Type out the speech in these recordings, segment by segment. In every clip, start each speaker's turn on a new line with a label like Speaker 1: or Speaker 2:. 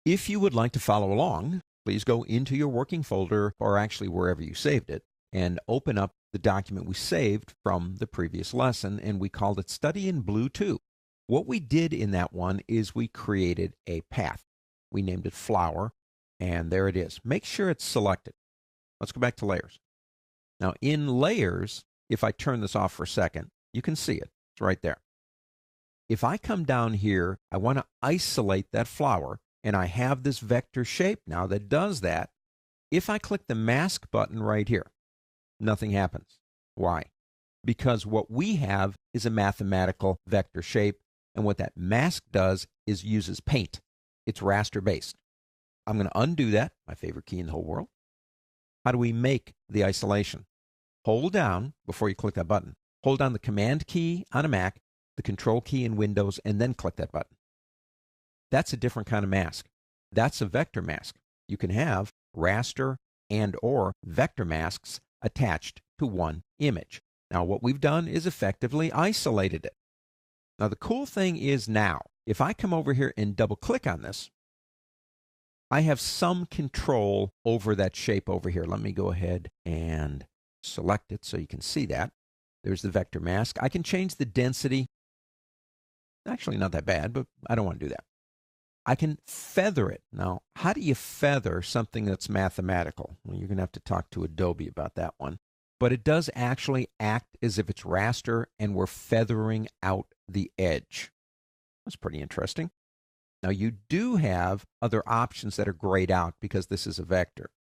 Speaker 1: If you would like to follow along, please go into your working folder, or actually wherever you saved it, and open up the document we saved from the previous lesson, and we called it Study in Blue 2. What we did in that one is we created a path. We named it Flower, and there it is. Make sure it's selected. Let's go back to Layers. Now in Layers, if I turn this off for a second, you can see it. It's right there. If I come down here, I want to isolate that flower, and I have this vector shape now that does that. If I click the mask button right here, nothing happens. Why? Because what we have is a mathematical vector shape, and what that mask does is uses paint. It's raster based. I'm going to undo that, my favorite key in the whole world. How do we make the isolation? Hold down, before you click that button, hold down the Command key on a Mac, the Control key in Windows, and then click that button. That's a different kind of mask. That's a vector mask. You can have raster and or vector masks attached to one image. Now what we've done is effectively isolated it. Now the cool thing is now, if I come over here and double click on this, I have some control over that shape over here. Let me go ahead and select it so you can see that. There's the vector mask. I can change the density. Actually not that bad, but I don't want to do that. I can feather it. Now, how do you feather something that's mathematical? Well, you're going to have to talk to Adobe about that one. But it does actually act as if it's raster and we're feathering out the edge. That's pretty interesting. Now, you do have other options that are grayed out because this is a vector.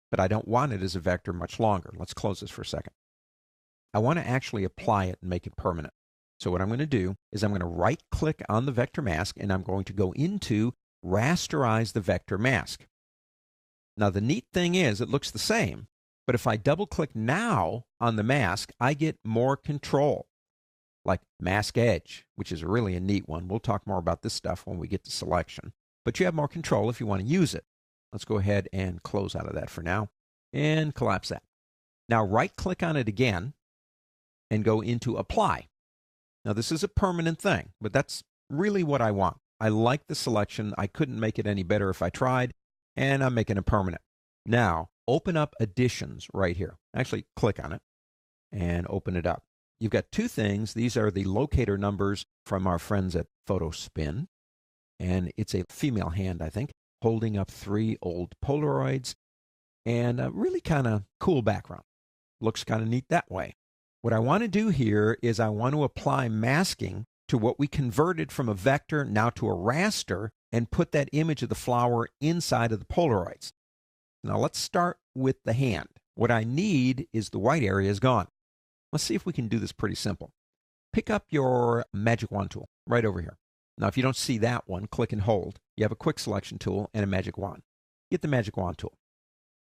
Speaker 1: But I don't want it as a vector much longer. Let's close this for a second. I want to actually apply it and make it permanent. So what I'm going to do is I'm going to right-click on the vector mask, and I'm going to go into Rasterize the Vector Mask. Now, the neat thing is it looks the same, but if I double-click now on the mask, I get more control, like Mask Edge, which is really a neat one. We'll talk more about this stuff when we get to selection. But you have more control if you want to use it. Let's go ahead and close out of that for now and collapse that. Now, right-click on it again and go into Apply. Now, this is a permanent thing, but that's really what I want. I like the selection. I couldn't make it any better if I tried, and I'm making it permanent. Now, open up Additions right here. Actually, click on it and open it up. You've got two things. These are the locator numbers from our friends at PhotoSpin, and it's a female hand, I think, holding up 3 old Polaroids, and a really kind of cool background. Looks kind of neat that way. What I want to do here is I want to apply masking to what we converted from a vector now to a raster and put that image of the flower inside of the Polaroids. Now let's start with the hand. What I need is the white area is gone. Let's see if we can do this pretty simple. Pick up your Magic Wand tool right over here. Now if you don't see that one, click and hold. You have a quick selection tool and a Magic Wand. Get the Magic Wand tool.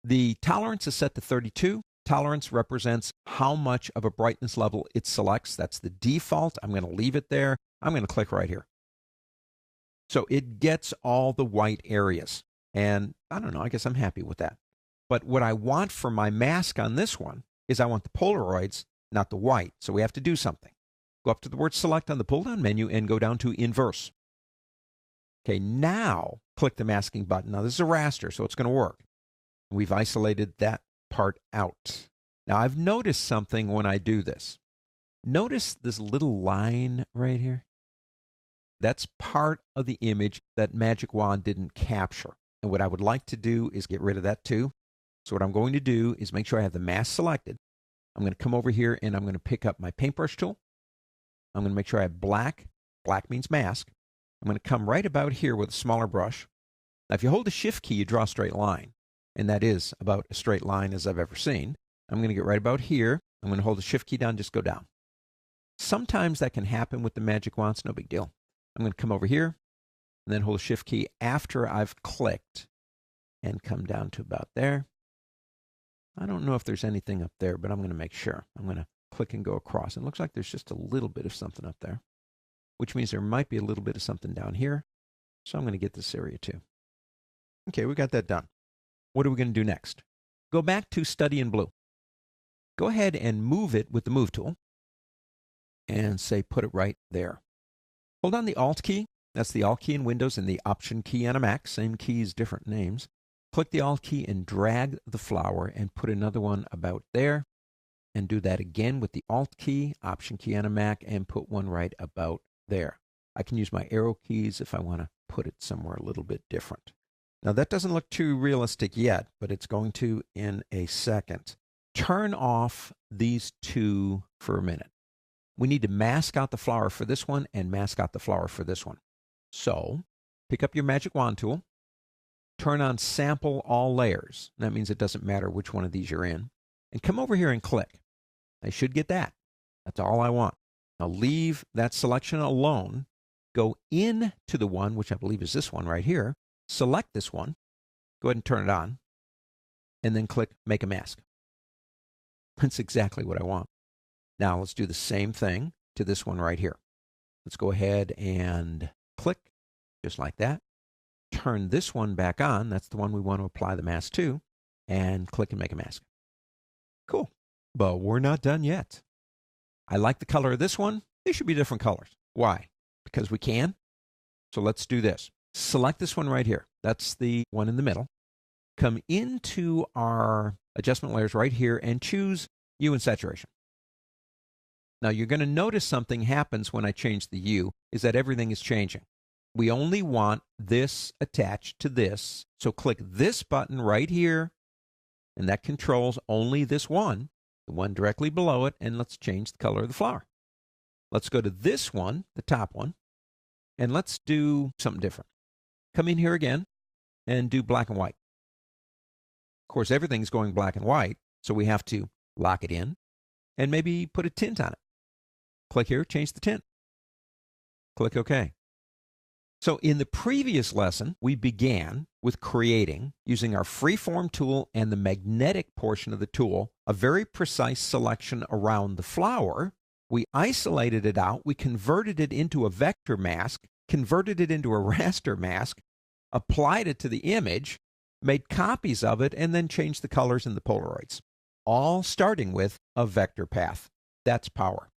Speaker 1: The tolerance is set to 32. Tolerance represents how much of a brightness level it selects. That's the default. I'm going to leave it there. I'm going to click right here. So it gets all the white areas. And I don't know, I guess I'm happy with that. But what I want for my mask on this one is I want the Polaroids, not the white. So we have to do something. Go up to the word Select on the pull-down menu and go down to Inverse. Okay, now click the masking button. Now this is a raster, so it's going to work. We've isolated that part out. Now I've noticed something when I do this. Notice this little line right here? That's part of the image that Magic Wand didn't capture. And what I would like to do is get rid of that too. So what I'm going to do is make sure I have the mask selected. I'm going to come over here and I'm going to pick up my paintbrush tool. I'm going to make sure I have black. Black means mask. I'm going to come right about here with a smaller brush. Now if you hold the Shift key, you draw a straight line. And that is about as straight line as I've ever seen. I'm going to get right about here. I'm going to hold the Shift key down, just go down. Sometimes that can happen with the Magic Wand. It's no big deal. I'm going to come over here and then hold the Shift key after I've clicked and come down to about there. I don't know if there's anything up there, but I'm going to make sure. I'm going to click and go across. It looks like there's just a little bit of something up there, which means there might be a little bit of something down here. So I'm going to get this area too. Okay, we got that done. What are we going to do next? Go back to Study in Blue. Go ahead and move it with the Move tool and say put it right there. Hold on the Alt key That's the Alt key in Windows and the Option key on a Mac. Same keys, different names. Click the Alt key and drag the flower and put another one about there. And do that again with the Alt key, Option key on a Mac, and put one right about there. I can use my arrow keys if I want to put it somewhere a little bit different. Now that doesn't look too realistic yet, but it's going to in a second. Turn off these two for a minute. We need to mask out the flower for this one and mask out the flower for this one. So pick up your magic wand tool, turn on Sample All Layers. That means it doesn't matter which one of these you're in. And come over here and click. I should get that. That's all I want. Now leave that selection alone. Go into the one, which I believe is this one right here. Select this one. Go ahead and turn it on. And then click Make a Mask. That's exactly what I want. Now let's do the same thing to this one right here. Let's go ahead and click, just like that. Turn this one back on. That's the one we want to apply the mask to. And click and make a mask. Cool. But we're not done yet. I like the color of this one. They should be different colors. Why? Because we can. So let's do this. Select this one right here. That's the one in the middle. Come into our adjustment layers right here and choose Hue and Saturation. Now you're going to notice something happens when I change the hue, is that everything is changing. We only want this attached to this. So click this button right here, and that controls only this one, the one directly below it, and let's change the color of the flower. Let's go to this one, the top one, and let's do something different. Come in here again and do black and white. Of course, everything's going black and white, so we have to lock it in and maybe put a tint on it. Click here, change the tint. Click OK. So in the previous lesson, we began with creating, using our freeform tool and the magnetic portion of the tool, a very precise selection around the flower. We isolated it out, we converted it into a vector mask, converted it into a raster mask, applied it to the image, made copies of it, and then changed the colors in the Polaroids. All starting with a vector path. That's power.